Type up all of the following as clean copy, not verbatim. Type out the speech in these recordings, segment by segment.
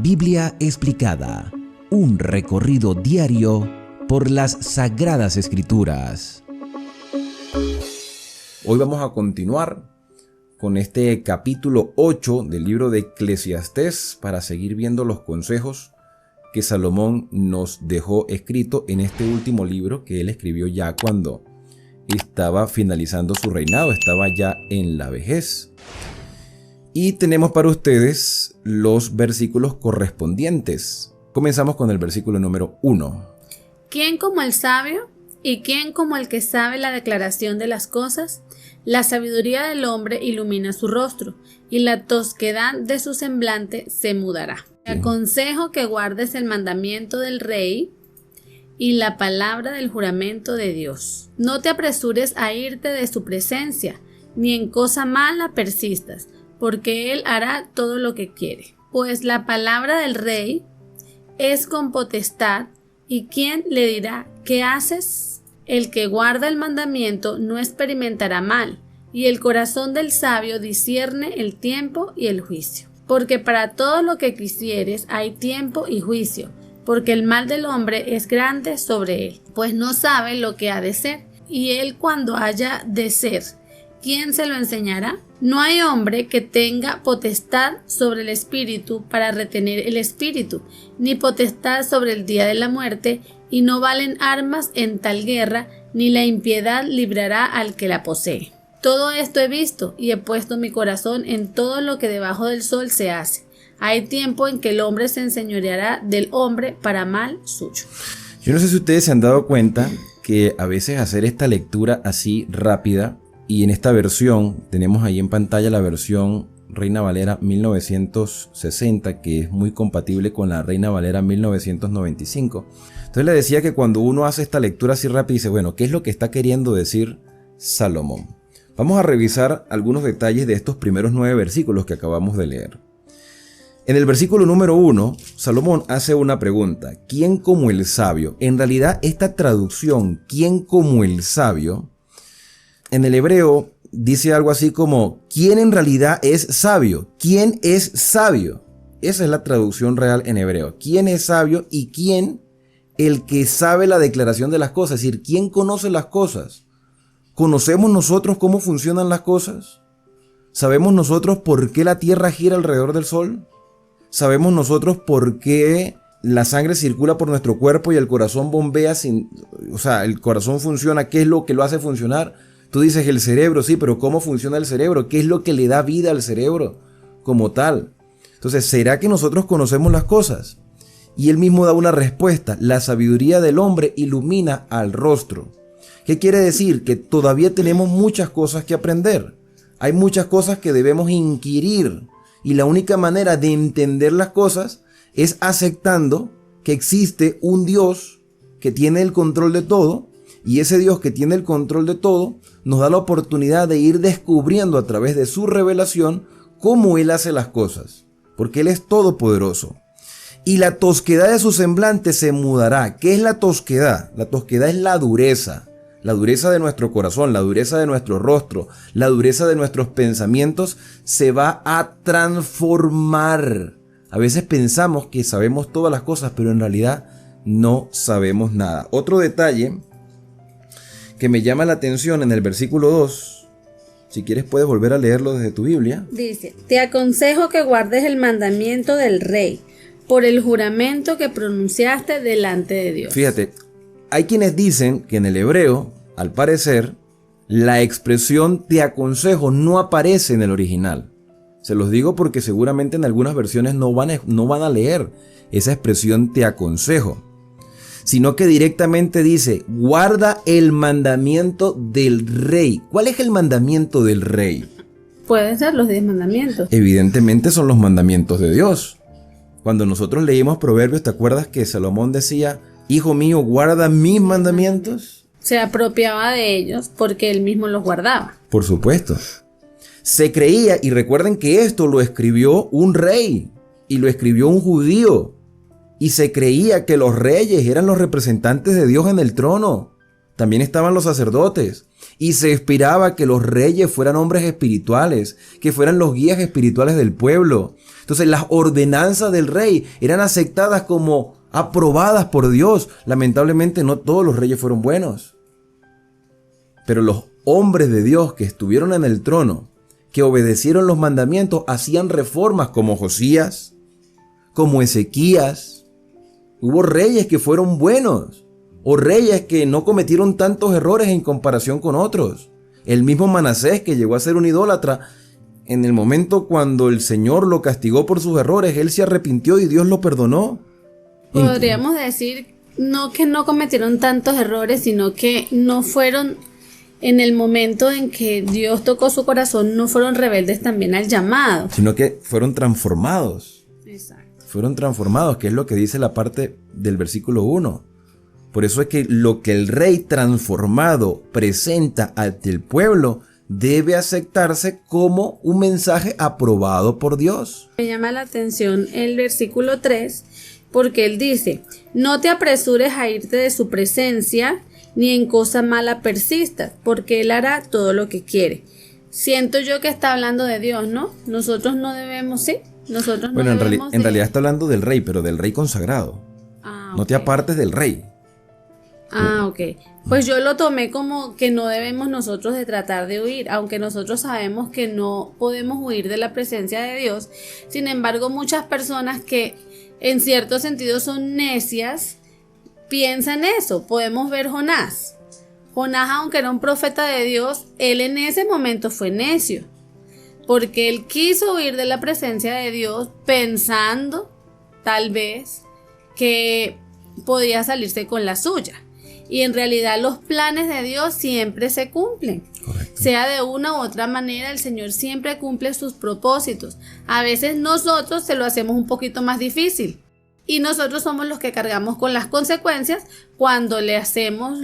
Biblia explicada, un recorrido diario por las Sagradas Escrituras. Hoy vamos a continuar con este capítulo 8 del libro de Eclesiastés para seguir viendo los consejos que Salomón nos dejó escrito en este último libro que él escribió ya cuando estaba finalizando su reinado, estaba ya en la vejez. Y tenemos para ustedes los versículos correspondientes. Comenzamos con el versículo número 1. ¿Quién como el sabio? ¿Y quién como el que sabe la declaración de las cosas? La sabiduría del hombre ilumina su rostro, y la tosquedad de su semblante se mudará. Te aconsejo que guardes el mandamiento del rey y la palabra del juramento de Dios. No te apresures a irte de su presencia, ni en cosa mala persistas, porque él hará todo lo que quiere. Pues la palabra del rey es con potestad, ¿y quién le dirá qué haces? El que guarda el mandamiento no experimentará mal, y el corazón del sabio discierne el tiempo y el juicio. Porque para todo lo que quisieres hay tiempo y juicio, porque el mal del hombre es grande sobre él, pues no sabe lo que ha de ser, y él cuando haya de ser, ¿quién se lo enseñará? No hay hombre que tenga potestad sobre el espíritu para retener el espíritu, ni potestad sobre el día de la muerte, y no valen armas en tal guerra, ni la impiedad librará al que la posee. Todo esto he visto, y he puesto mi corazón en todo lo que debajo del sol se hace. Hay tiempo en que el hombre se enseñoreará del hombre para mal suyo. Yo no sé si ustedes se han dado cuenta que a veces hacer esta lectura así rápida, y en esta versión, tenemos ahí en pantalla la versión Reina Valera 1960, que es muy compatible con la Reina Valera 1995. Entonces le decía que cuando uno hace esta lectura así rápida, dice, bueno, ¿qué es lo que está queriendo decir Salomón? Vamos a revisar algunos detalles de estos primeros 9 versículos que acabamos de leer. En el versículo número 1, Salomón hace una pregunta. ¿Quién como el sabio? En realidad, esta traducción, ¿quién como el sabio? En el hebreo dice algo así como, ¿quién en realidad es sabio? ¿Quién es sabio? Esa es la traducción real en hebreo. ¿Quién es sabio y quién el que sabe la declaración de las cosas? Es decir, ¿quién conoce las cosas? ¿Conocemos nosotros cómo funcionan las cosas? ¿Sabemos nosotros por qué la tierra gira alrededor del sol? ¿Sabemos nosotros por qué la sangre circula por nuestro cuerpo y el corazón bombea el corazón funciona? ¿Qué es lo que lo hace funcionar? Tú dices el cerebro, sí, pero ¿cómo funciona el cerebro? ¿Qué es lo que le da vida al cerebro como tal? Entonces, ¿será que nosotros conocemos las cosas? Y él mismo da una respuesta. La sabiduría del hombre ilumina al rostro. ¿Qué quiere decir? Que todavía tenemos muchas cosas que aprender. Hay muchas cosas que debemos inquirir. Y la única manera de entender las cosas es aceptando que existe un Dios que tiene el control de todo. Y ese Dios que tiene el control de todo nos da la oportunidad de ir descubriendo a través de su revelación cómo Él hace las cosas, porque Él es todopoderoso. Y la tosquedad de su semblante se mudará. ¿Qué es la tosquedad? La tosquedad es la dureza de nuestro corazón, la dureza de nuestro rostro, la dureza de nuestros pensamientos se va a transformar. A veces pensamos que sabemos todas las cosas, pero en realidad no sabemos nada. Otro detalle que me llama la atención en el versículo 2, si quieres puedes volver a leerlo desde tu Biblia. Dice, te aconsejo que guardes el mandamiento del rey, por el juramento que pronunciaste delante de Dios. Fíjate, hay quienes dicen que en el hebreo, al parecer, la expresión te aconsejo no aparece en el original. Se los digo porque seguramente en algunas versiones no van a leer esa expresión te aconsejo, sino que directamente dice, guarda el mandamiento del rey. ¿Cuál es el mandamiento del rey? Pueden ser los 10 mandamientos. Evidentemente son los mandamientos de Dios. Cuando nosotros leímos Proverbios, ¿te acuerdas que Salomón decía, hijo mío, guarda mis mandamientos? Se apropiaba de ellos porque él mismo los guardaba. Por supuesto. Se creía, y recuerden que esto lo escribió un rey y lo escribió un judío. Y se creía que los reyes eran los representantes de Dios en el trono. También estaban los sacerdotes. Y se esperaba que los reyes fueran hombres espirituales, que fueran los guías espirituales del pueblo. Entonces las ordenanzas del rey eran aceptadas como aprobadas por Dios. Lamentablemente no todos los reyes fueron buenos. Pero los hombres de Dios que estuvieron en el trono, que obedecieron los mandamientos, hacían reformas como Josías, como Ezequías. Hubo reyes que fueron buenos, o reyes que no cometieron tantos errores en comparación con otros. El mismo Manasés, que llegó a ser un idólatra, en el momento cuando el Señor lo castigó por sus errores, él se arrepintió y Dios lo perdonó. Podríamos decir, no que no cometieron tantos errores, sino que no fueron, en el momento en que Dios tocó su corazón, no fueron rebeldes también al llamado. Sino que fueron transformados. Exacto. Fueron transformados, que es lo que dice la parte del versículo 1. Por eso es que lo que el rey transformado presenta ante el pueblo debe aceptarse como un mensaje aprobado por Dios. Me llama la atención el versículo 3, porque él dice: no te apresures a irte de su presencia, ni en cosa mala persistas, porque él hará todo lo que quiere. Siento yo que está hablando de Dios, ¿no? Nosotros no debemos, ¿sí? Nosotros no bueno, debemos en realidad está hablando del rey, pero del rey consagrado. Ah, no te apartes del rey. Ah, ok. Pues yo lo tomé como que no debemos nosotros de tratar de huir, aunque nosotros sabemos que no podemos huir de la presencia de Dios. Sin embargo, muchas personas que en cierto sentido son necias, piensan eso. Podemos ver Jonás. Jonás, aunque era un profeta de Dios, él en ese momento fue necio, porque él quiso huir de la presencia de Dios pensando, tal vez, que podía salirse con la suya. Y en realidad los planes de Dios siempre se cumplen. Correcto. Sea de una u otra manera, el Señor siempre cumple sus propósitos. A veces nosotros se lo hacemos un poquito más difícil. Y nosotros somos los que cargamos con las consecuencias cuando le hacemos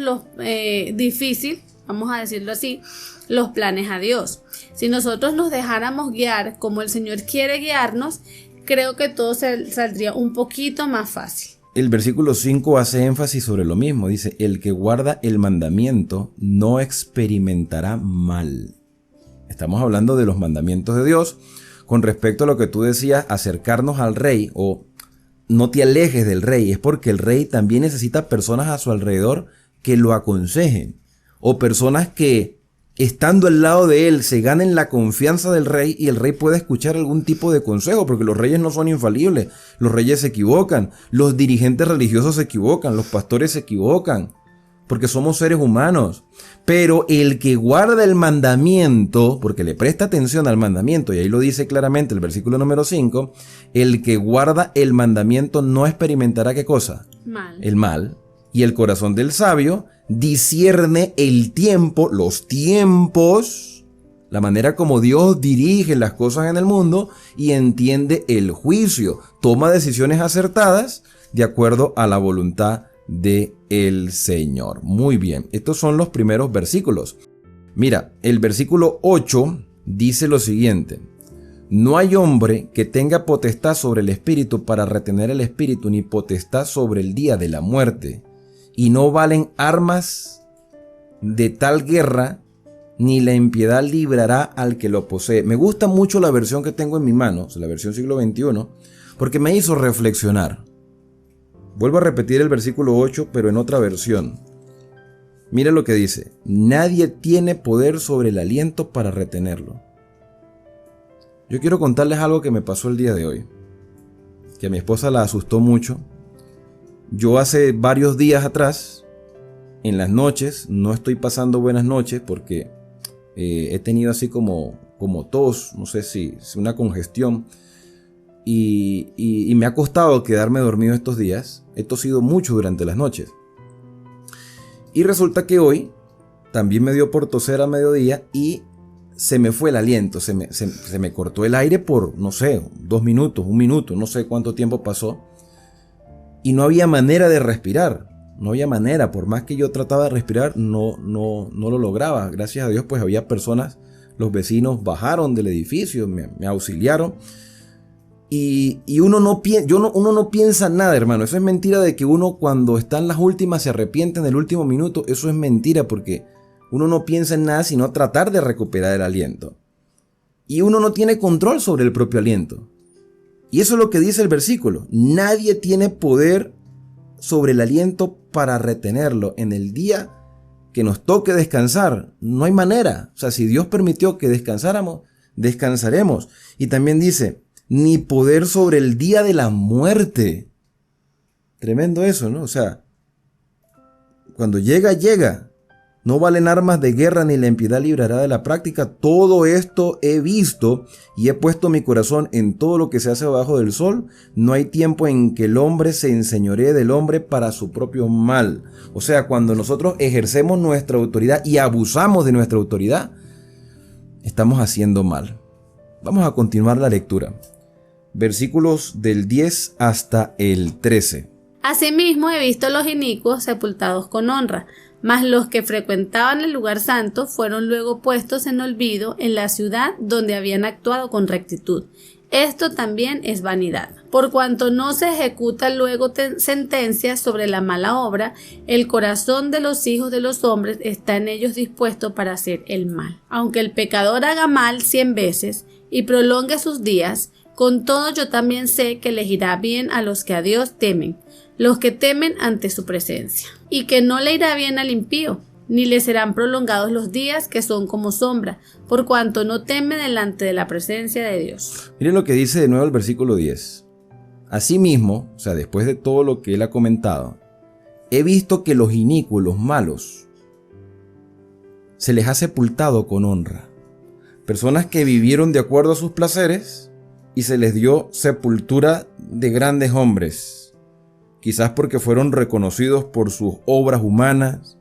difícil, vamos a decirlo así, los planes a Dios. Si nosotros nos dejáramos guiar como el Señor quiere guiarnos, creo que todo saldría un poquito más fácil. El versículo 5 hace énfasis sobre lo mismo. Dice: el que guarda el mandamiento no experimentará mal. Estamos hablando de los mandamientos de Dios. Con respecto a lo que tú decías, acercarnos al rey o no te alejes del rey, es porque el rey también necesita personas a su alrededor que lo aconsejen, o personas que, estando al lado de él, se ganen la confianza del rey y el rey pueda escuchar algún tipo de consejo, porque los reyes no son infalibles, los reyes se equivocan, los dirigentes religiosos se equivocan, los pastores se equivocan, porque somos seres humanos. Pero el que guarda el mandamiento, porque le presta atención al mandamiento, y ahí lo dice claramente el versículo número 5, el que guarda el mandamiento no experimentará ¿qué cosa? Mal. El mal. Y el corazón del sabio discierne el tiempo, los tiempos, la manera como Dios dirige las cosas en el mundo y entiende el juicio. Toma decisiones acertadas de acuerdo a la voluntad del Señor. Muy bien, estos son los primeros versículos. Mira, el versículo 8 dice lo siguiente: no hay hombre que tenga potestad sobre el espíritu para retener el espíritu, ni potestad sobre el día de la muerte. Y no valen armas de tal guerra, ni la impiedad librará al que lo posee. Me gusta mucho la versión que tengo en mi mano, la versión siglo XXI, porque me hizo reflexionar. Vuelvo a repetir el versículo 8, pero en otra versión. Mira lo que dice: nadie tiene poder sobre el aliento para retenerlo. Yo quiero contarles algo que me pasó el día de hoy, que a mi esposa la asustó mucho. Yo hace varios días atrás, en las noches, no estoy pasando buenas noches porque he tenido así como tos, no sé si una congestión, y me ha costado quedarme dormido estos días. He tosido mucho durante las noches. Y resulta que hoy también me dio por toser a mediodía y se me fue el aliento, se me cortó el aire por, no sé, 2 minutos, 1 minuto, no sé cuánto tiempo pasó. Y no había manera de respirar, no había manera, por más que yo trataba de respirar, no lo lograba. Gracias a Dios, pues había personas, los vecinos bajaron del edificio, me auxiliaron. Y uno no piensa nada, hermano. Eso es mentira de que uno cuando está en las últimas se arrepiente en el último minuto. Eso es mentira, porque uno no piensa en nada sino tratar de recuperar el aliento. Y uno no tiene control sobre el propio aliento. Y eso es lo que dice el versículo. Nadie tiene poder sobre el aliento para retenerlo. En el día que nos toque descansar, no hay manera. O sea, si Dios permitió que descansáramos, descansaremos. Y también dice, ni poder sobre el día de la muerte. Tremendo eso, ¿no? O sea, cuando llega, llega. No valen armas de guerra ni la impiedad librará de la práctica. Todo esto he visto y he puesto mi corazón en todo lo que se hace bajo del sol. No hay tiempo en que el hombre se enseñoree del hombre para su propio mal. O sea, cuando nosotros ejercemos nuestra autoridad y abusamos de nuestra autoridad, estamos haciendo mal. Vamos a continuar la lectura. Versículos del 10 hasta el 13. Asimismo he visto a los inicuos sepultados con honra, mas los que frecuentaban el lugar santo fueron luego puestos en olvido en la ciudad donde habían actuado con rectitud. Esto también es vanidad. Por cuanto no se ejecuta luego sentencia sobre la mala obra, el corazón de los hijos de los hombres está en ellos dispuesto para hacer el mal. Aunque el pecador haga mal 100 veces y prolongue sus días, con todo yo también sé que les irá bien a los que a Dios temen, los que temen ante su presencia, y que no le irá bien al impío, ni le serán prolongados los días que son como sombra, por cuanto no teme delante de la presencia de Dios. Miren lo que dice de nuevo el versículo 10. Asimismo, o sea, después de todo lo que él ha comentado, he visto que los inicuos, los malos, se les ha sepultado con honra. Personas que vivieron de acuerdo a sus placeres y se les dio sepultura de grandes hombres. Quizás porque fueron reconocidos por sus obras humanas,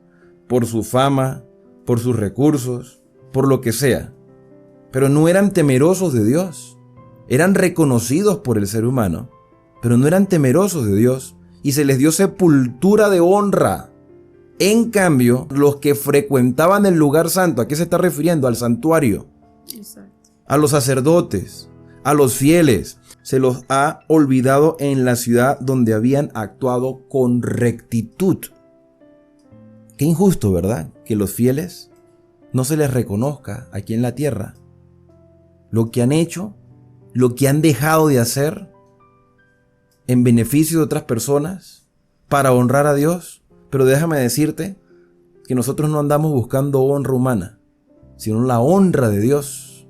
por su fama, por sus recursos, por lo que sea. Pero no eran temerosos de Dios. Eran reconocidos por el ser humano, pero no eran temerosos de Dios y se les dio sepultura de honra. En cambio, los que frecuentaban el lugar santo, ¿a qué se está refiriendo? Al santuario. Exacto. A los sacerdotes, a los fieles. Se los ha olvidado en la ciudad donde habían actuado con rectitud. Qué injusto, ¿verdad? Que los fieles no se les reconozca aquí en la tierra lo que han hecho, lo que han dejado de hacer en beneficio de otras personas para honrar a Dios. Pero déjame decirte que nosotros no andamos buscando honra humana, sino la honra de Dios.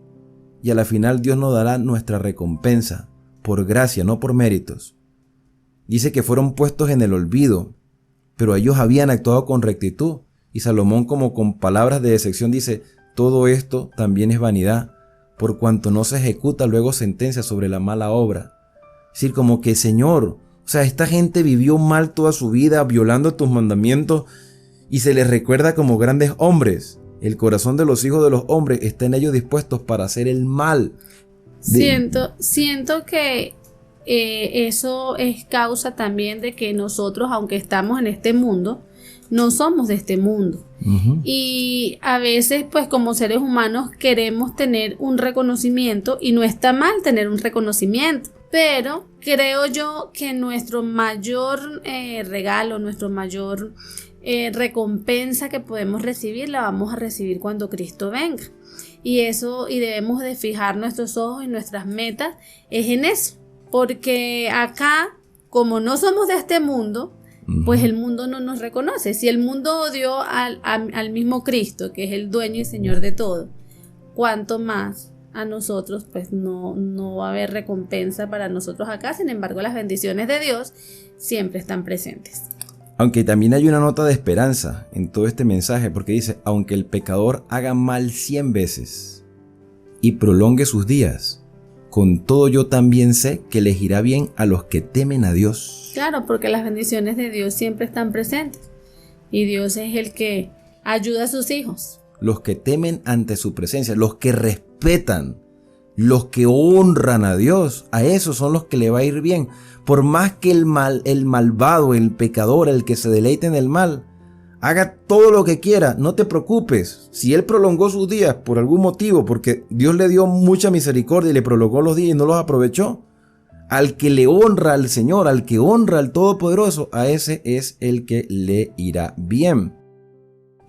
Y a la final Dios nos dará nuestra recompensa. Por gracia, no por méritos. Dice que fueron puestos en el olvido, pero ellos habían actuado con rectitud. Y Salomón, como con palabras de decepción, dice, todo esto también es vanidad, por cuanto no se ejecuta luego sentencia sobre la mala obra. Es decir, como que Señor, o sea, esta gente vivió mal toda su vida, violando tus mandamientos, y se les recuerda como grandes hombres. El corazón de los hijos de los hombres está en ellos dispuestos para hacer el mal. Siento que eso es causa también de que nosotros, aunque estamos en este mundo, no somos de este mundo. Uh-huh. Y a veces, pues como seres humanos, queremos tener un reconocimiento y no está mal tener un reconocimiento. Pero creo yo que nuestro mayor regalo, nuestro mayor recompensa que podemos recibir, la vamos a recibir cuando Cristo venga. Y debemos de fijar nuestros ojos y nuestras metas es en eso. Porque acá, como no somos de este mundo, pues el mundo no nos reconoce. Si el mundo odió al mismo Cristo, que es el dueño y señor de todo, ¿cuánto más a nosotros? Pues no va a haber recompensa para nosotros acá. Sin embargo, las bendiciones de Dios siempre están presentes. Aunque también hay una nota de esperanza en todo este mensaje, porque dice, aunque el pecador haga mal 100 veces y prolongue sus días, con todo yo también sé que les irá bien a los que temen a Dios. Claro, porque las bendiciones de Dios siempre están presentes y Dios es el que ayuda a sus hijos. Los que temen ante su presencia, los que respetan, los que honran a Dios, a esos son los que le va a ir bien. Por más que el malvado, el pecador, el que se deleite en el mal, haga todo lo que quiera, no te preocupes. Si él prolongó sus días por algún motivo, porque Dios le dio mucha misericordia y le prolongó los días y no los aprovechó, al que le honra al Señor, al que honra al Todopoderoso, a ese es el que le irá bien.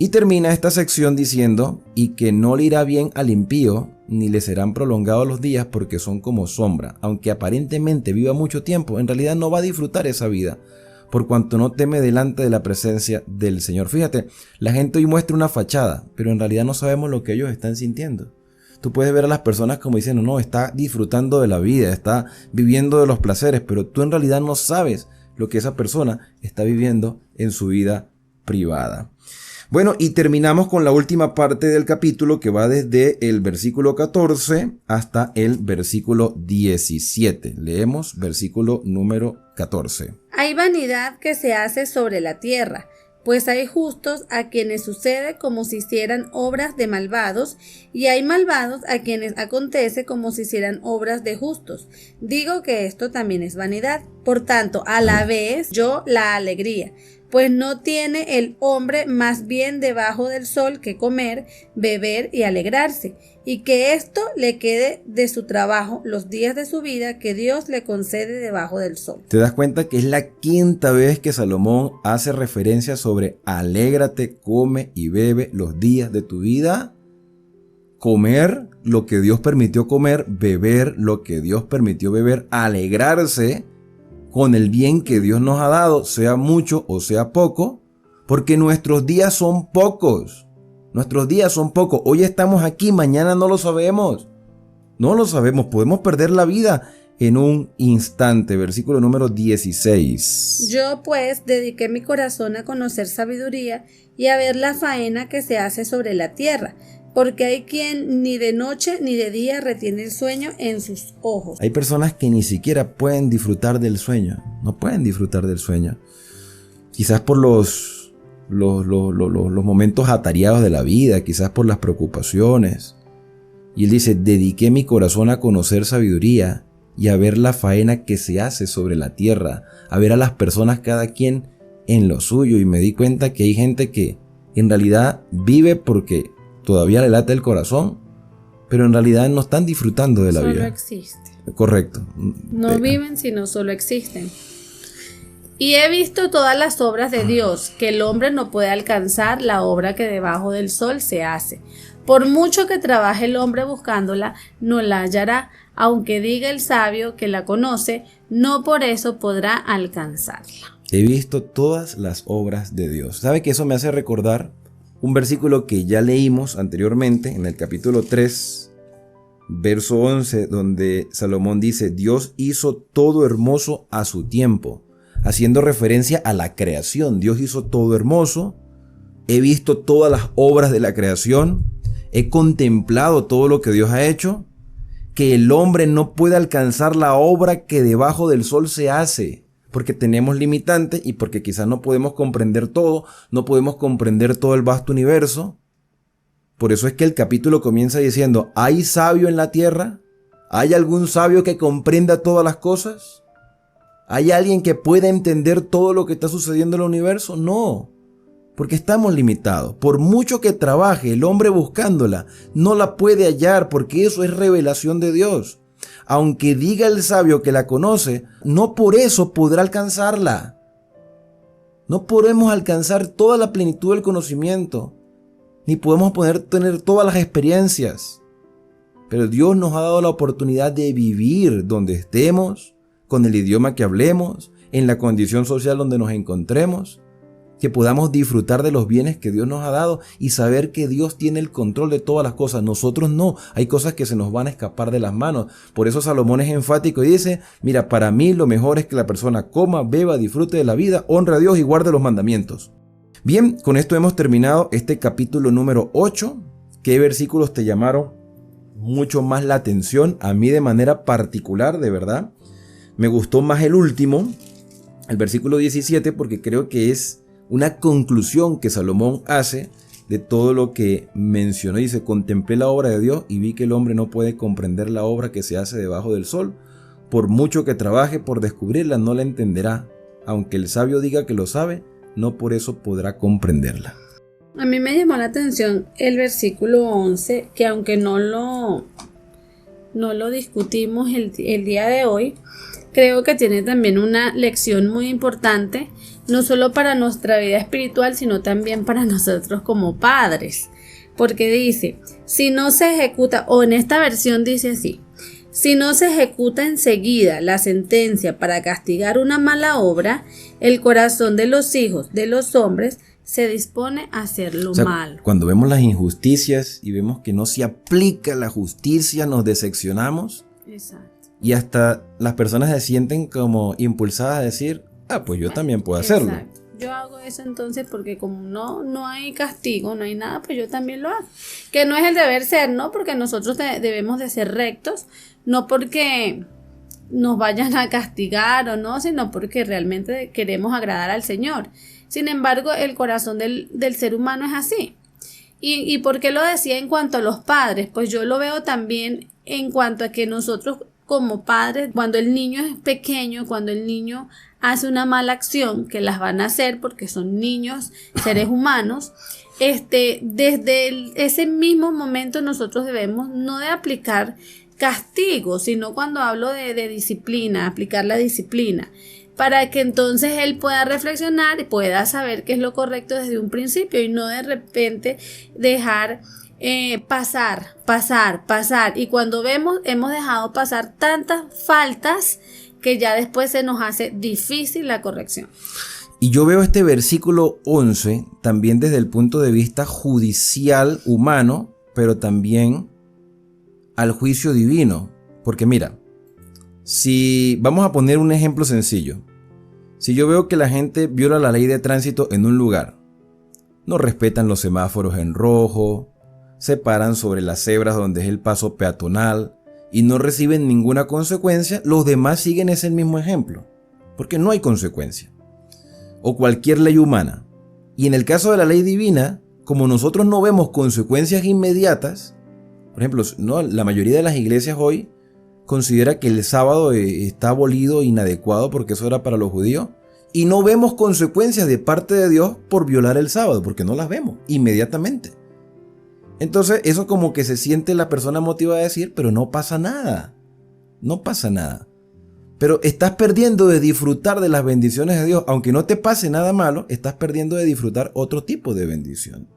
Y termina esta sección diciendo, y que no le irá bien al impío, ni le serán prolongados los días porque son como sombra. Aunque aparentemente viva mucho tiempo, en realidad no va a disfrutar esa vida, por cuanto no teme delante de la presencia del Señor. Fíjate, la gente hoy muestra una fachada, pero en realidad no sabemos lo que ellos están sintiendo. Tú puedes ver a las personas como diciendo, no, está disfrutando de la vida, está viviendo de los placeres, pero tú en realidad no sabes lo que esa persona está viviendo en su vida privada. Bueno, y terminamos con la última parte del capítulo, que va desde el versículo 14 hasta el versículo 17. Leemos versículo número 14. Hay vanidad que se hace sobre la tierra, pues hay justos a quienes sucede como si hicieran obras de malvados, y hay malvados a quienes acontece como si hicieran obras de justos. Digo que esto también es vanidad. Por tanto, a la vez yo la alegría, pues no tiene el hombre más bien debajo del sol que comer, beber y alegrarse, y que esto le quede de su trabajo los días de su vida que Dios le concede debajo del sol. ¿Te das cuenta que es la quinta vez que Salomón hace referencia sobre alégrate, come y bebe los días de tu vida? Comer lo que Dios permitió comer, beber lo que Dios permitió beber, alegrarse con el bien que Dios nos ha dado, sea mucho o sea poco, porque nuestros días son pocos. Nuestros días son pocos. Hoy estamos aquí, mañana no lo sabemos. No lo sabemos, podemos perder la vida en un instante. Versículo número 16. Yo pues dediqué mi corazón a conocer sabiduría y a ver la faena que se hace sobre la tierra, porque hay quien ni de noche ni de día retiene el sueño en sus ojos. Hay personas que ni siquiera pueden disfrutar del sueño. No pueden disfrutar del sueño. Quizás por los momentos atareados de la vida, quizás por las preocupaciones. Y él dice, dediqué mi corazón a conocer sabiduría y a ver la faena que se hace sobre la tierra, a ver a las personas cada quien en lo suyo. Y me di cuenta que hay gente que en realidad vive porque todavía le late el corazón, pero en realidad no están disfrutando de la vida. Solo existe. Correcto. No viven, sino solo existen. Y he visto todas las obras de Dios, que el hombre no puede alcanzar la obra que debajo del sol se hace. Por mucho que trabaje el hombre buscándola, no la hallará, aunque diga el sabio que la conoce, no por eso podrá alcanzarla. He visto todas las obras de Dios. ¿Sabe que eso me hace recordar un versículo que ya leímos anteriormente en el capítulo 3, verso 11, donde Salomón dice, Dios hizo todo hermoso a su tiempo, haciendo referencia a la creación. Dios hizo todo hermoso, he visto todas las obras de la creación, he contemplado todo lo que Dios ha hecho, que el hombre no puede alcanzar la obra que debajo del sol se hace, porque tenemos limitantes y porque quizás no podemos comprender todo, no podemos comprender todo el vasto universo. Por eso es que el capítulo comienza diciendo, ¿hay sabio en la tierra? ¿Hay algún sabio que comprenda todas las cosas? ¿Hay alguien que pueda entender todo lo que está sucediendo en el universo? No, porque estamos limitados. Por mucho que trabaje el hombre buscándola, no la puede hallar, porque eso es revelación de Dios. Aunque diga el sabio que la conoce, no por eso podrá alcanzarla. No podemos alcanzar toda la plenitud del conocimiento, ni podemos tener todas las experiencias. Pero Dios nos ha dado la oportunidad de vivir donde estemos, con el idioma que hablemos, en la condición social donde nos encontremos, que podamos disfrutar de los bienes que Dios nos ha dado y saber que Dios tiene el control de todas las cosas. Nosotros no, hay cosas que se nos van a escapar de las manos. Por eso Salomón es enfático y dice, mira, para mí lo mejor es que la persona coma, beba, disfrute de la vida, honre a Dios y guarde los mandamientos. Bien, con esto hemos terminado este capítulo número 8. ¿Qué versículos te llamaron mucho más la atención? A mí de manera particular, de verdad, me gustó más el último, el versículo 17, porque creo que es una conclusión que Salomón hace de todo lo que mencionó. Dice, contemplé la obra de Dios y vi que el hombre no puede comprender la obra que se hace debajo del sol. Por mucho que trabaje por descubrirla, no la entenderá. Aunque el sabio diga que lo sabe, no por eso podrá comprenderla. A mí me llamó la atención el versículo 11, que aunque no lo discutimos el día de hoy, creo que tiene también una lección muy importante, no solo para nuestra vida espiritual, sino también para nosotros como padres. Porque dice, si no se ejecuta, o en esta versión dice así, si no se ejecuta enseguida la sentencia para castigar una mala obra, el corazón de los hijos de los hombres se dispone a hacer lo malo. Cuando vemos las injusticias y vemos que no se aplica la justicia, nos decepcionamos. Exacto. Y hasta las personas se sienten como impulsadas a decir, pues yo también puedo hacerlo. Exacto. Yo hago eso entonces porque como no hay castigo, no hay nada, pues yo también lo hago. Que no es el deber ser, ¿no? Porque nosotros debemos de ser rectos, no porque nos vayan a castigar o no, sino porque realmente queremos agradar al Señor. Sin embargo, el corazón del ser humano es así. ¿Y por qué lo decía en cuanto a los padres? Pues yo lo veo también en cuanto a que nosotros como padres, cuando el niño es pequeño, cuando el niño hace una mala acción, que las van a hacer porque son niños, seres humanos, desde ese mismo momento nosotros debemos no de aplicar castigo, sino cuando hablo de disciplina, aplicar la disciplina, para que entonces él pueda reflexionar y pueda saber qué es lo correcto desde un principio y no de repente dejar pasar, y cuando hemos dejado pasar tantas faltas que ya después se nos hace difícil la corrección. Y yo veo este versículo 11 también desde el punto de vista judicial humano, pero también al juicio divino, porque mira, si vamos a poner un ejemplo sencillo, si yo veo que la gente viola la ley de tránsito en un lugar, no respetan los semáforos en rojo, se paran sobre las cebras donde es el paso peatonal y no reciben ninguna consecuencia, los demás siguen ese mismo ejemplo, porque no hay consecuencia. O cualquier ley humana. Y en el caso de la ley divina, como nosotros no vemos consecuencias inmediatas, por ejemplo, la mayoría de las iglesias hoy considera que el sábado está abolido, inadecuado, porque eso era para los judíos, y no vemos consecuencias de parte de Dios por violar el sábado, porque no las vemos inmediatamente. Entonces eso como que se siente la persona motivada a decir, pero no pasa nada, no pasa nada. Pero estás perdiendo de disfrutar de las bendiciones de Dios, aunque no te pase nada malo, estás perdiendo de disfrutar otro tipo de bendición.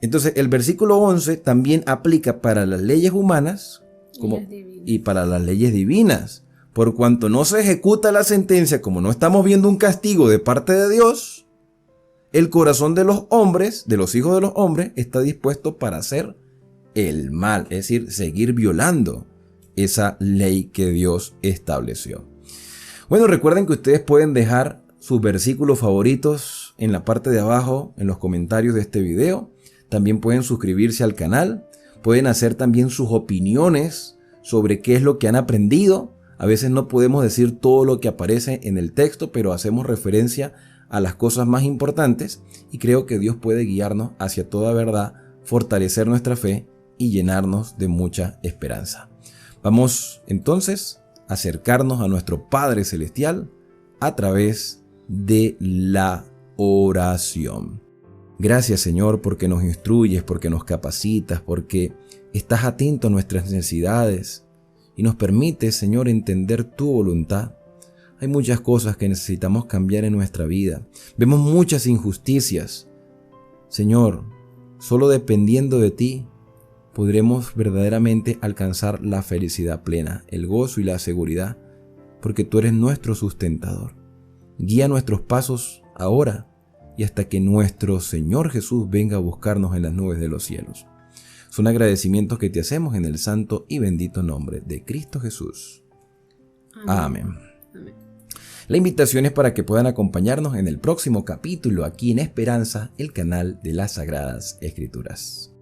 Entonces el versículo 11 también aplica para las leyes humanas y para las leyes divinas. Por cuanto no se ejecuta la sentencia, como no estamos viendo un castigo de parte de Dios, el corazón de los hombres, de los hijos de los hombres, está dispuesto para hacer el mal, es decir, seguir violando esa ley que Dios estableció. Bueno, recuerden que ustedes pueden dejar sus versículos favoritos en la parte de abajo, en los comentarios de este video. También pueden suscribirse al canal, pueden hacer también sus opiniones sobre qué es lo que han aprendido. A veces no podemos decir todo lo que aparece en el texto, pero hacemos referencia a las cosas más importantes y creo que Dios puede guiarnos hacia toda verdad, fortalecer nuestra fe y llenarnos de mucha esperanza. Vamos entonces a acercarnos a nuestro Padre Celestial a través de la oración. Gracias, Señor, porque nos instruyes, porque nos capacitas, porque estás atento a nuestras necesidades y nos permites, Señor, entender tu voluntad. Hay muchas cosas que necesitamos cambiar en nuestra vida. Vemos muchas injusticias. Señor, solo dependiendo de ti podremos verdaderamente alcanzar la felicidad plena, el gozo y la seguridad, porque tú eres nuestro sustentador. Guía nuestros pasos ahora y hasta que nuestro Señor Jesús venga a buscarnos en las nubes de los cielos. Son agradecimientos que te hacemos en el santo y bendito nombre de Cristo Jesús. Amén. Amén. La invitación es para que puedan acompañarnos en el próximo capítulo aquí en Esperanza, el canal de las Sagradas Escrituras.